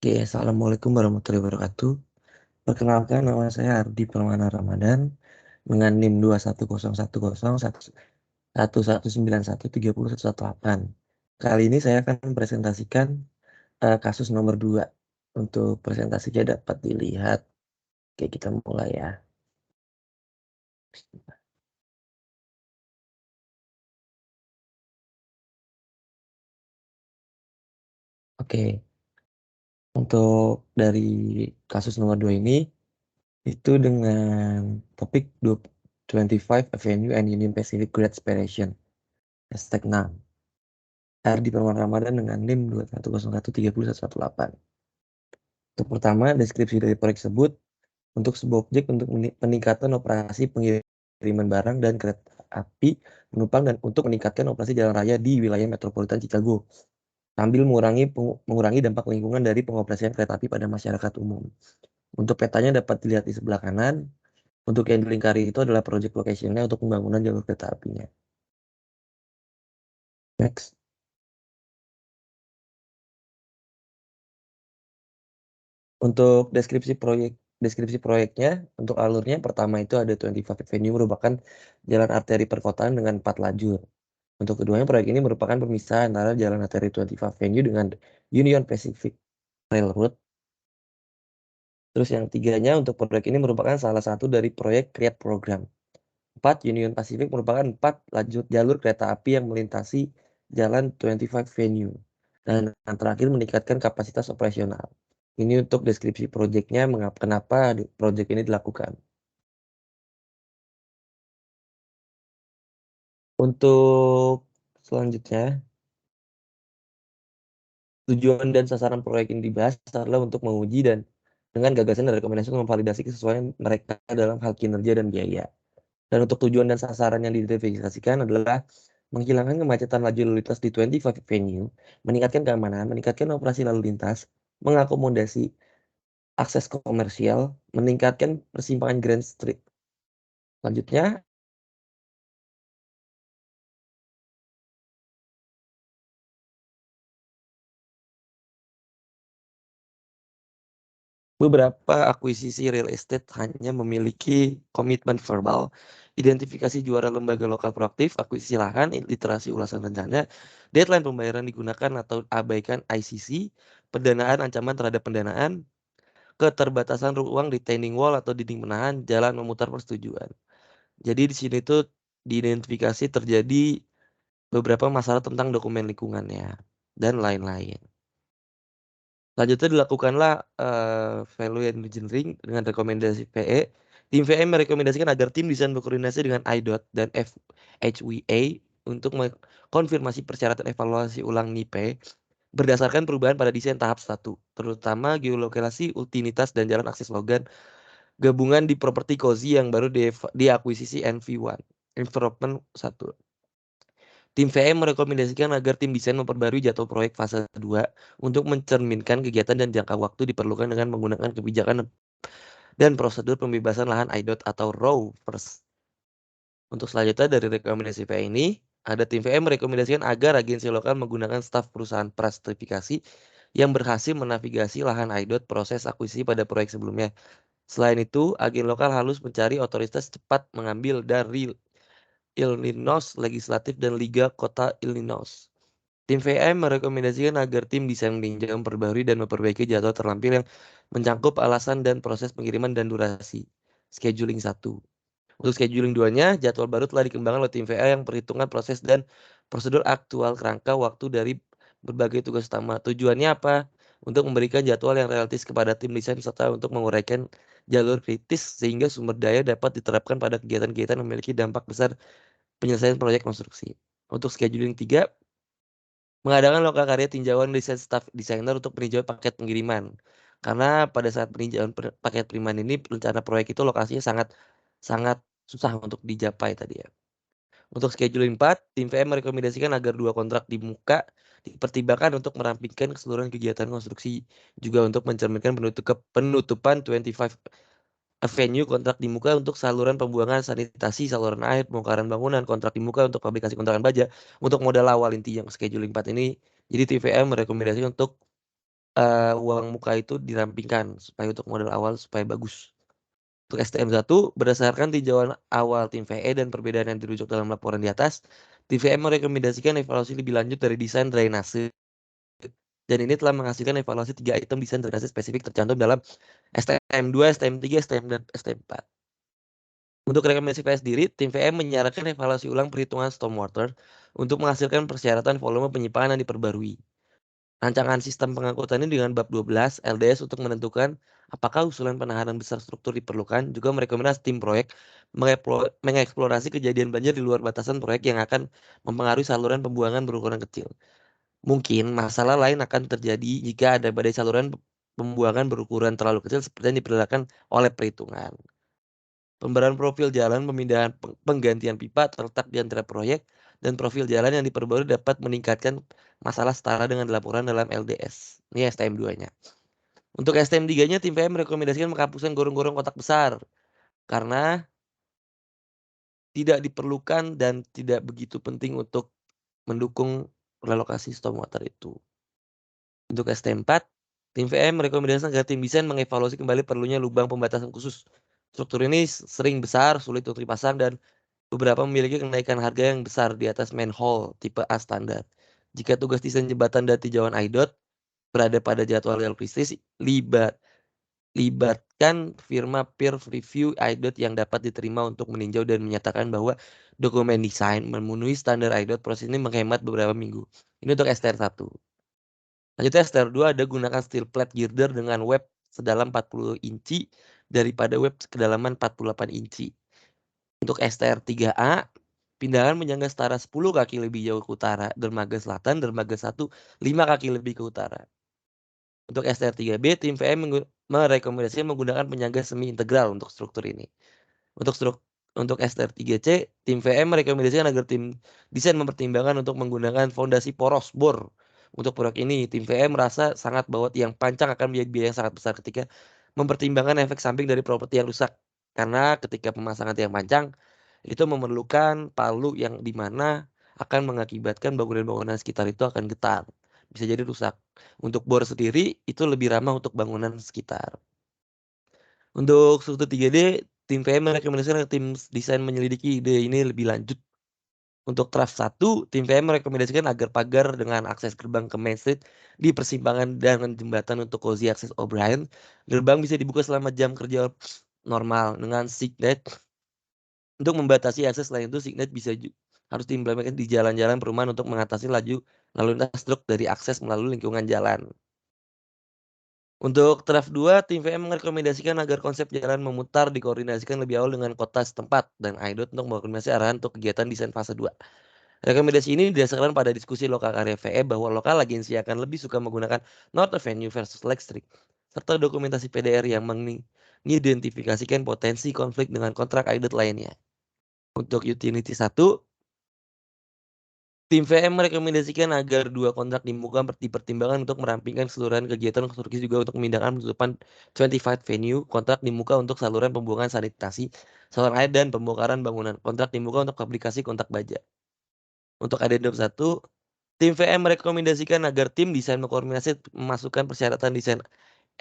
Oke, Assalamualaikum warahmatullahi wabarakatuh. Perkenalkan, nama saya Ardi Permana Ramadan dengan NIM 2101011191308. Kali ini saya akan mempresentasikan kasus nomor 2. Untuk presentasinya dapat dilihat. Oke, kita mulai ya. Oke, untuk dari kasus nomor 2 ini, itu dengan topik 25 Avenue and Union Pacific Great Aspiration. Hashtag 6. Ardi Permana Ramadan dengan NIM 210130118. Untuk pertama, deskripsi dari proyek tersebut untuk sebuah objek untuk peningkatan operasi pengiriman barang dan kereta api penumpang dan untuk meningkatkan operasi jalan raya di wilayah metropolitan Chicago sambil mengurangi dampak lingkungan dari pengoperasian kereta api pada masyarakat umum. Untuk petanya dapat dilihat di sebelah kanan. Untuk yang dilingkari itu adalah project location-nya untuk pembangunan jalur kereta apinya. Next. Untuk deskripsi proyeknya, untuk alurnya pertama itu ada 25 Avenue merupakan jalan arteri perkotaan dengan 4 lajur. Untuk keduanya, proyek ini merupakan pemisah antara jalan arteri 25 Avenue dengan Union Pacific Railroad. Terus yang tiganya, untuk proyek ini merupakan salah satu dari proyek Create Program. 4, Union Pacific merupakan 4 jalur kereta api yang melintasi jalan 25 Avenue. Dan yang terakhir, meningkatkan kapasitas operasional. Ini untuk deskripsi proyeknya, kenapa proyek ini dilakukan. Untuk selanjutnya, tujuan dan sasaran proyek ini dibahas adalah untuk menguji dan dengan gagasan dan rekomendasi untuk memvalidasi kesesuaian mereka dalam hal kinerja dan biaya. Dan untuk tujuan dan sasaran yang diidentifikasikan adalah menghilangkan kemacetan laju lalu lintas di 25 Avenue, meningkatkan keamanan, meningkatkan operasi lalu lintas, mengakomodasi akses komersial, meningkatkan persimpangan Grand Street. Selanjutnya, beberapa akuisisi real estate hanya memiliki komitmen verbal, identifikasi juara lembaga lokal proaktif, akuisisi lahan, literasi ulasan rencana, deadline pembayaran digunakan atau abaikan ICC, pendanaan ancaman terhadap pendanaan, keterbatasan ruang retaining wall atau dinding menahan, jalan memutar persetujuan. Jadi di sini tuh diidentifikasi terjadi beberapa masalah tentang dokumen lingkungannya dan lain-lain. Selanjutnya dilakukanlah value engineering dengan rekomendasi PE. Tim VE merekomendasikan agar tim desain berkoordinasi dengan IDOT dan FHWA untuk mengkonfirmasi persyaratan evaluasi ulang NIPE berdasarkan perubahan pada desain tahap 1, terutama geolokasi, utilitas, dan jalan akses logan gabungan di properti Cozy yang baru diakuisisi NV1, Improvement 1. Tim VM merekomendasikan agar tim desain memperbarui jadwal proyek fase 2 untuk mencerminkan kegiatan dan jangka waktu diperlukan dengan menggunakan kebijakan dan prosedur pembebasan lahan IDOT atau RAW first. Untuk selanjutnya dari rekomendasi VM ini, ada tim VM merekomendasikan agar agensi lokal menggunakan staf perusahaan prastratifikasi yang berhasil menavigasi lahan IDOT proses akuisisi pada proyek sebelumnya. Selain itu, agen lokal harus mencari otoritas cepat mengambil dari Illinois Legislatif dan Liga Kota Illinois. Tim VM merekomendasikan agar tim bisa meninjau, memperbarui, dan memperbaiki jadwal terlampir yang mencangkup alasan dan proses pengiriman dan durasi. Scheduling 1. Untuk scheduling 2-nya, jadwal baru telah dikembangkan oleh tim VA yang perhitungan proses dan prosedur aktual kerangka waktu dari berbagai tugas utama. Tujuannya apa? Untuk memberikan jadwal yang realistis kepada tim desain serta untuk menguraikan jalur kritis sehingga sumber daya dapat diterapkan pada kegiatan-kegiatan yang memiliki dampak besar penyelesaian proyek konstruksi. Untuk scheduling 3, mengadakan lokal karya tinjauan desain staff desainer untuk peninjauan paket pengiriman. Karena pada saat peninjauan paket pengiriman ini rencana proyek itu lokasinya sangat sangat susah untuk dicapai tadi ya. Untuk scheduling 4, tim VM merekomendasikan agar 2 kontrak di muka dipertimbangkan untuk merampingkan keseluruhan kegiatan konstruksi, juga untuk mencerminkan penutupan 25 Avenue kontrak di muka untuk saluran pembuangan sanitasi, saluran air, pembongkaran bangunan, kontrak di muka untuk fabrikasi kontrakan baja, untuk modal awal inti yang scheduling 4 ini. Jadi TVM merekomendasikan untuk uang muka itu dirampingkan supaya untuk modal awal supaya bagus. Untuk STM1, berdasarkan tinjauan awal tim VE dan perbedaan yang dirujuk dalam laporan di atas, tim VE merekomendasikan evaluasi lebih lanjut dari desain drainase. Dan ini telah menghasilkan evaluasi 3 item desain drainase spesifik tercantum dalam STM2, STM3, STM, dan STM4. Untuk rekomendasi VE sendiri, tim VE menyarankan evaluasi ulang perhitungan stormwater untuk menghasilkan persyaratan volume penyimpanan yang diperbarui. Rancangan sistem pengangkutannya dengan bab 12 LDS untuk menentukan apakah usulan penahanan besar struktur diperlukan, juga merekomendasi tim proyek mengeksplorasi kejadian banjir di luar batasan proyek yang akan mempengaruhi saluran pembuangan berukuran kecil. Mungkin masalah lain akan terjadi jika ada badai saluran pembuangan berukuran terlalu kecil seperti yang diperkirakan oleh perhitungan. Pembaruan profil jalan, pemindahan penggantian pipa terletak di antara proyek, dan profil jalan yang diperbarui dapat meningkatkan masalah setara dengan laporan dalam LDS. Ini STM2-nya. Untuk STM3-nya, tim VM merekomendasikan penghapusan gorong-gorong kotak besar karena tidak diperlukan dan tidak begitu penting untuk mendukung relokasi stormwater itu. Untuk ST4, tim VM merekomendasikan agar tim desain mengevaluasi kembali perlunya lubang pembatasan khusus. Struktur ini sering besar, sulit untuk dipasang, dan beberapa memiliki kenaikan harga yang besar di atas manhole tipe A standar. Jika tugas desain jembatan dan tinjauan IDOT berada pada jadwal yang prestis, libatkan firma peer review IDOT yang dapat diterima untuk meninjau dan menyatakan bahwa dokumen desain memenuhi standar IDOT. Proses ini menghemat beberapa minggu. Ini untuk STR1. Selanjutnya STR2 ada gunakan steel plate girder dengan web sedalam 40 inci daripada web kedalaman 48 inci. Untuk STR3A, pindahkan penyangga setara 10 kaki lebih jauh ke utara, dermaga selatan, dermaga 1, 5 kaki lebih ke utara. Untuk STR3B, tim VM merekomendasikan menggunakan penyangga semi integral untuk struktur ini. Untuk STR3C, tim VM merekomendasikan agar tim desain mempertimbangkan untuk menggunakan fondasi poros bor. Untuk proyek ini, tim VM merasa sangat bahwa tiang pancang akan menjadi biaya yang sangat besar ketika mempertimbangkan efek samping dari properti yang rusak. Karena ketika pemasangan tiang pancang, itu memerlukan palu yang dimana akan mengakibatkan bangunan-bangunan sekitar itu akan getar. Bisa jadi rusak. Untuk bor sendiri, itu lebih ramah untuk bangunan sekitar. Untuk struktur 3D, tim VM merekomendasikan tim desain menyelidiki ide ini lebih lanjut. Untuk draft 1, tim VM merekomendasikan agar pagar dengan akses gerbang ke Main Street di persimpangan dengan jembatan untuk cozy akses O'Brien. Gerbang bisa dibuka selama jam kerja normal dengan signet. Untuk membatasi akses selain itu, signet harus diimplementasikan di jalan-jalan perumahan untuk mengatasi lalu lintas truk dari akses melalui lingkungan jalan. Untuk draft 2, tim VM merekomendasikan agar konsep jalan memutar dikoordinasikan lebih awal dengan kota setempat dan IDOT untuk mengkoordinasi arahan untuk kegiatan desain fase 2. Rekomendasi ini didasarkan pada diskusi lokal area VE bahwa lokal agensi akan lebih suka menggunakan North Avenue versus Lake Street, serta dokumentasi PDR yang mengidentifikasikan potensi konflik dengan kontrak IDOT lainnya. Untuk utility 1, tim VM merekomendasikan agar 2 kontrak dipertimbangkan untuk merampingkan keseluruhan kegiatan konstruksi, juga untuk memindahkan penutupan 25 venue, kontrak dimuka untuk saluran pembuangan sanitasi, saluran air, dan pembongkaran bangunan. Kontrak dimuka untuk aplikasi kontak baja. Untuk addendum 1, tim VM merekomendasikan agar tim desain memasukkan persyaratan desain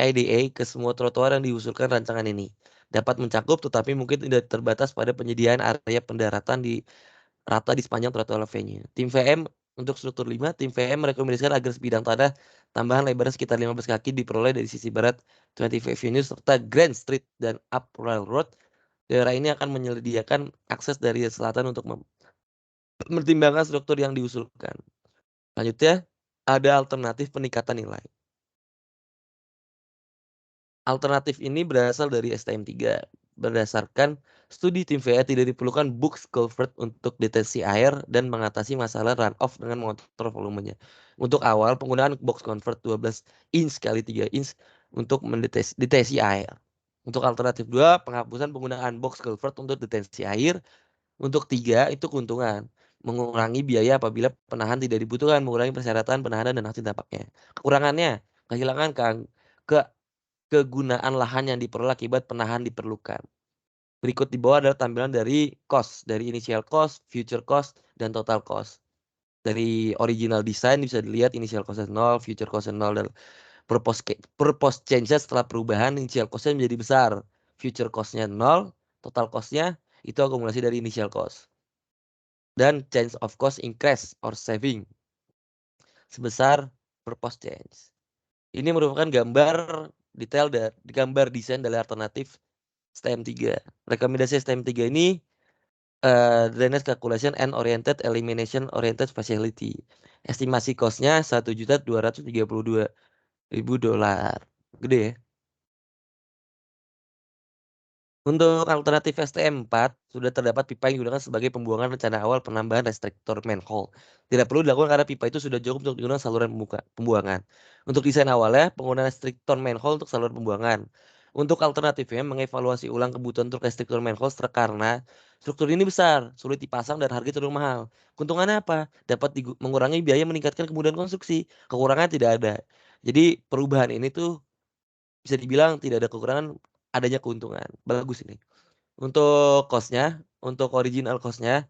IDA ke semua trotoar yang diusulkan rancangan ini. Dapat mencakup tetapi mungkin tidak terbatas pada penyediaan area pendaratan di rata di sepanjang trotoar venue. Tim VM untuk struktur 5, tim VM merekomendasikan agar sebidang tanah tambahan lebarnya sekitar 15 kaki diperoleh dari sisi barat 25 Avenue serta Grand Street dan Up Railroad. Daerah ini akan menyediakan akses dari selatan untuk mempertimbangkan struktur yang diusulkan. Selanjutnya, ada alternatif peningkatan nilai. Alternatif ini berasal dari STM3. Berdasarkan studi tim VE, tidak diperlukan box culvert untuk deteksi air dan mengatasi masalah runoff dengan mengontrol volumenya. Untuk awal, penggunaan box culvert 12 inch kali 3 inch untuk mendeteksi air. Untuk alternatif 2, penghapusan penggunaan box culvert untuk deteksi air. Untuk 3, itu keuntungan. Mengurangi biaya apabila penahan tidak dibutuhkan, mengurangi persyaratan penahanan dan hasil dampaknya. Kekurangannya, kehilangan ke kegunaan lahan yang diperoleh akibat penahan diperlukan. Berikut di bawah adalah tampilan dari cost, dari initial cost, future cost, dan total cost. Dari original design bisa dilihat initial cost 0, future cost 0, dan purpose change-nya setelah perubahan initial cost-nya menjadi besar. Future cost-nya 0, total cost-nya itu akumulasi dari initial cost. Dan change of cost increase or saving sebesar purpose change. Ini merupakan gambar detail dari gambar desain dari alternatif STM3. Rekomendasi STM3 ini drainage calculation and oriented elimination oriented facility. Estimasi cost-nya 1.232.000 dolar. Gede ya. Untuk alternatif STM4, sudah terdapat pipa yang digunakan sebagai pembuangan rencana awal penambahan restriktor manhole. Tidak perlu dilakukan karena pipa itu sudah cukup untuk digunakan saluran pembuangan. Untuk desain awalnya, penggunaan restriktor manhole untuk saluran pembuangan. Untuk alternatifnya, mengevaluasi ulang kebutuhan untuk restriktor manhole karena struktur ini besar, sulit dipasang dan harga cenderung mahal. Keuntungannya apa? Dapat mengurangi biaya meningkatkan kemudahan konstruksi. Kekurangannya tidak ada. Jadi perubahan ini tuh bisa dibilang tidak ada kekurangan, adanya keuntungan. Bagus ini. Untuk cost-nya, untuk original cost-nya,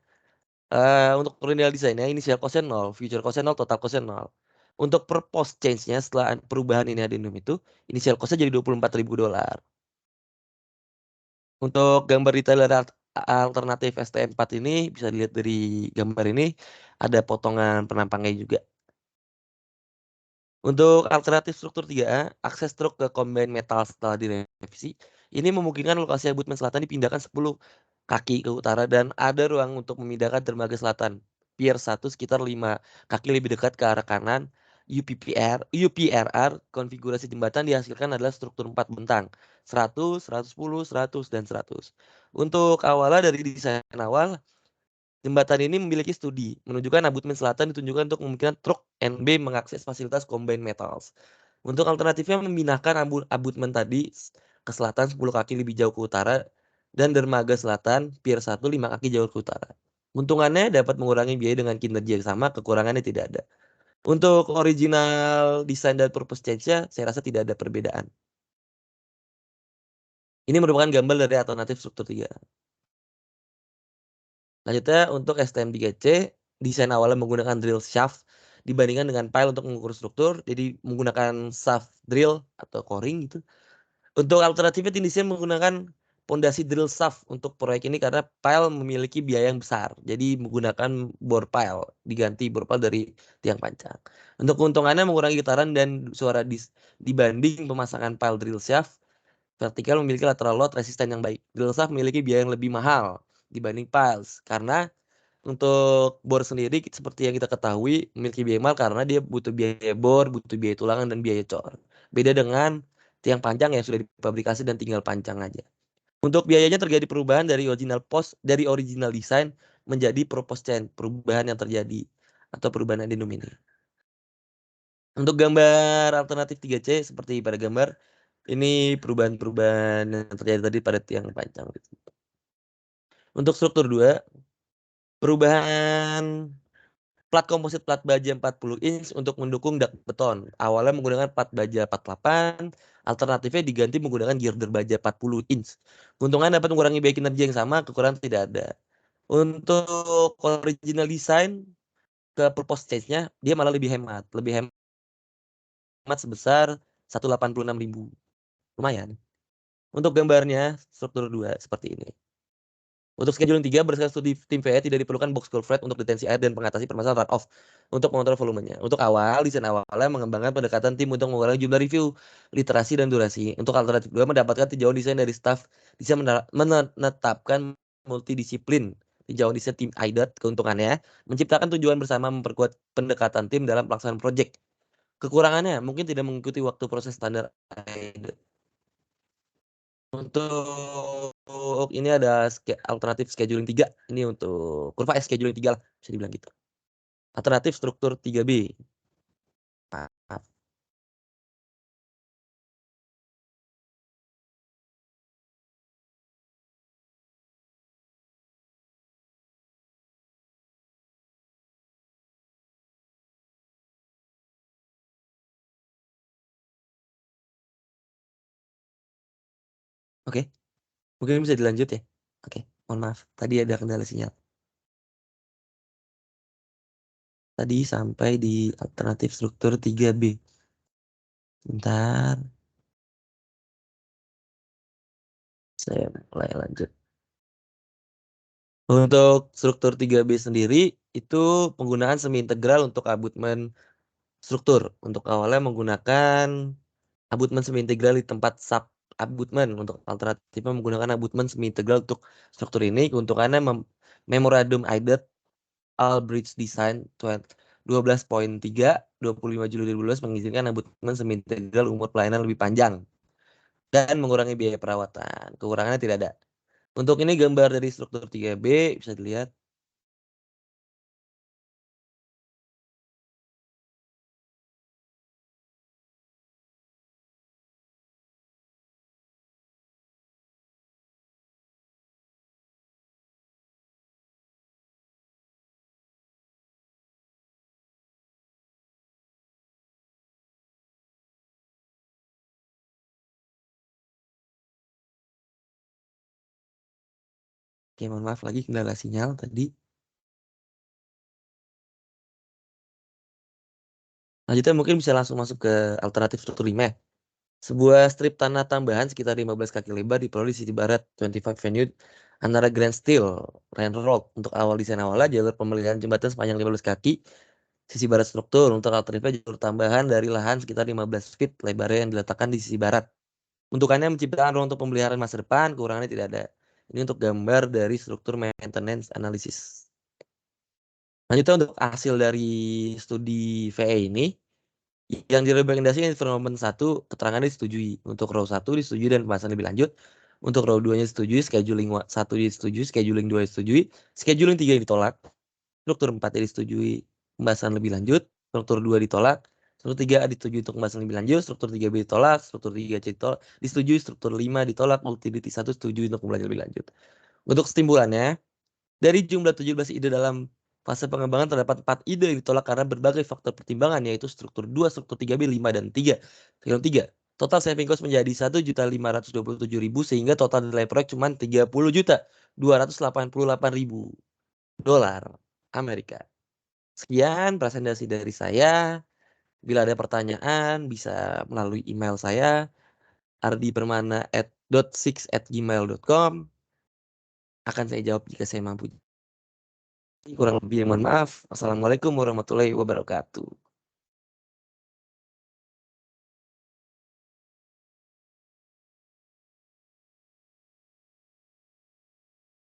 untuk original desainnya initial cost-nya 0, future cost-nya 0, total cost-nya 0. Untuk purpose change-nya setelah perubahan ini addendum itu, initial cost-nya jadi $24.000. Untuk gambar detail dari alternatif STM4 ini bisa dilihat dari gambar ini, ada potongan penampangnya juga. Untuk alternatif struktur 3A, akses truk ke combine metal setelah direvisi, ini memungkinkan lokasi abutmen selatan dipindahkan 10 kaki ke utara dan ada ruang untuk memindahkan dermaga selatan. Pier 1 sekitar 5 kaki lebih dekat ke arah kanan. UPRR, konfigurasi jembatan dihasilkan adalah struktur 4 bentang, 100, 110, 100, dan 100. Untuk awalnya dari desain awal, jembatan ini memiliki studi, menunjukkan abutmen selatan ditunjukkan untuk memungkinkan truk NB mengakses fasilitas combine metals. Untuk alternatifnya memindahkan abutmen tadi ke selatan 10 kaki lebih jauh ke utara dan dermaga selatan Pier 1 5 kaki jauh ke utara. Untungannya dapat mengurangi biaya dengan kinerja yang sama, kekurangannya tidak ada. Untuk original desain dan purpose change-nya, saya rasa tidak ada perbedaan. Ini merupakan gambar dari alternatif struktur 3. Selanjutnya untuk STM3C, desain awalnya menggunakan drill shaft dibandingkan dengan pile untuk mengukur struktur, jadi menggunakan shaft drill atau coring gitu. Untuk alternatifnya tim desain menggunakan pondasi drill shaft untuk proyek ini karena pile memiliki biaya yang besar, jadi menggunakan bore pile, diganti bore pile dari tiang pancang. Untuk keuntungannya mengurangi getaran dan suara dibanding pemasangan pile drill shaft vertikal memiliki lateral load resisten yang baik. Drill shaft memiliki biaya yang lebih mahal dibanding piles karena untuk bor sendiri seperti yang kita ketahui memiliki biaya mahal karena dia butuh biaya bor, butuh biaya tulangan dan biaya cor. Beda dengan tiang panjang yang sudah dipabrikasi dan tinggal pancang aja. Untuk biayanya terjadi perubahan dari original design menjadi proposed change, perubahan yang terjadi atau perubahan addendum ini. Untuk gambar alternatif 3C seperti pada gambar ini perubahan-perubahan yang terjadi tadi pada tiang panjang gitu. Untuk struktur 2, perubahan plat komposit plat baja 40 inch untuk mendukung dak beton. Awalnya menggunakan plat baja 48, alternatifnya diganti menggunakan girder baja 40 inch. Keuntungan dapat mengurangi biaya kinerja yang sama, kekurangan tidak ada. Untuk original design ke purpose change-nya dia malah lebih hemat. Lebih hemat sebesar 186.000. Lumayan. Untuk gambarnya struktur 2 seperti ini. Untuk scheduling 3, berdasarkan studi tim VE tidak diperlukan box culvert untuk detensi air dan mengatasi permasalahan runoff untuk mengontrol volumenya. Untuk desain awalnya mengembangkan pendekatan tim untuk mengurangi jumlah review, literasi, dan durasi. Untuk alternatif 2, mendapatkan tinjauan desain dari staf bisa menetapkan multidisiplin. Tinjauan desain tim IDOT, keuntungannya menciptakan tujuan bersama memperkuat pendekatan tim dalam pelaksanaan proyek. Kekurangannya mungkin tidak mengikuti waktu proses standar IDOT. Untuk ini ada alternatif scheduling 3. Ini untuk kurva S scheduling 3 lah, bisa dibilang gitu. Alternatif struktur 3B. Maaf. Oke, mungkin bisa dilanjut ya. Oke, mohon maaf. Tadi ada kendala sinyal. Tadi sampai di alternatif struktur 3B. Bentar, saya mulai lanjut. Untuk struktur 3B sendiri, itu penggunaan semi integral untuk abutmen struktur. Untuk awalnya menggunakan abutmen semi integral di tempat sub abutmen. Untuk alternatifnya menggunakan abutmen semi integral untuk struktur ini. Keuntungannya Memorandum IDET All Bridge Design 12.3 25 Juli 2012 mengizinkan abutmen semi integral umur pelayanan lebih panjang dan mengurangi biaya perawatan. Kekurangannya tidak ada. Untuk ini gambar dari struktur 3B bisa dilihat. Oke, mohon maaf lagi kendala sinyal tadi. Lanjutnya mungkin bisa langsung masuk ke alternatif struktur 5. Sebuah strip tanah tambahan sekitar 15 kaki lebar diperoleh di sisi barat 25 Venue antara Grand Steel, Railroad. Untuk awal desain awalnya jalur pemeliharaan jembatan sepanjang 15 kaki sisi barat struktur. Untuk alternatifnya jalur tambahan dari lahan sekitar 15 feet lebarnya yang diletakkan di sisi barat. Untukannya menciptakan ruang untuk pemeliharaan masa depan, kekurangannya tidak ada. Ini untuk gambar dari struktur maintenance analysis. Lanjutnya untuk hasil dari studi VE ini, yang direkomendasikan informasi 1, keterangan disetujui. Untuk row 1 disetujui dan pembahasan lebih lanjut. Untuk row 2-nya disetujui, scheduling 1 disetujui, scheduling 2 disetujui, scheduling 3 ditolak. Struktur 4 disetujui, pembahasan lebih lanjut. Struktur 2 ditolak. Struktur 3 disetujui untuk pembahasan lebih lanjut. Struktur 3B ditolak. Struktur 3C ditolak. Disetujui. Struktur 5 ditolak. Utility 1 disetujui untuk pembahasan lebih lanjut. Untuk kesimpulannya, dari jumlah 17 ide dalam fase pengembangan terdapat 4 ide yang ditolak karena berbagai faktor pertimbangan, yaitu struktur 2, struktur 3B, 5, dan 3. Struktur 3. Total saving cost menjadi 1.527.000 sehingga total nilai proyek cuma 30.288.000 dolar Amerika. Sekian presentasi dari saya. Bila ada pertanyaan bisa melalui email saya ardipermana@.six@gmail.com. Akan saya jawab jika saya mampu. Kurang lebih mohon maaf. Wassalamualaikum warahmatullahi wabarakatuh.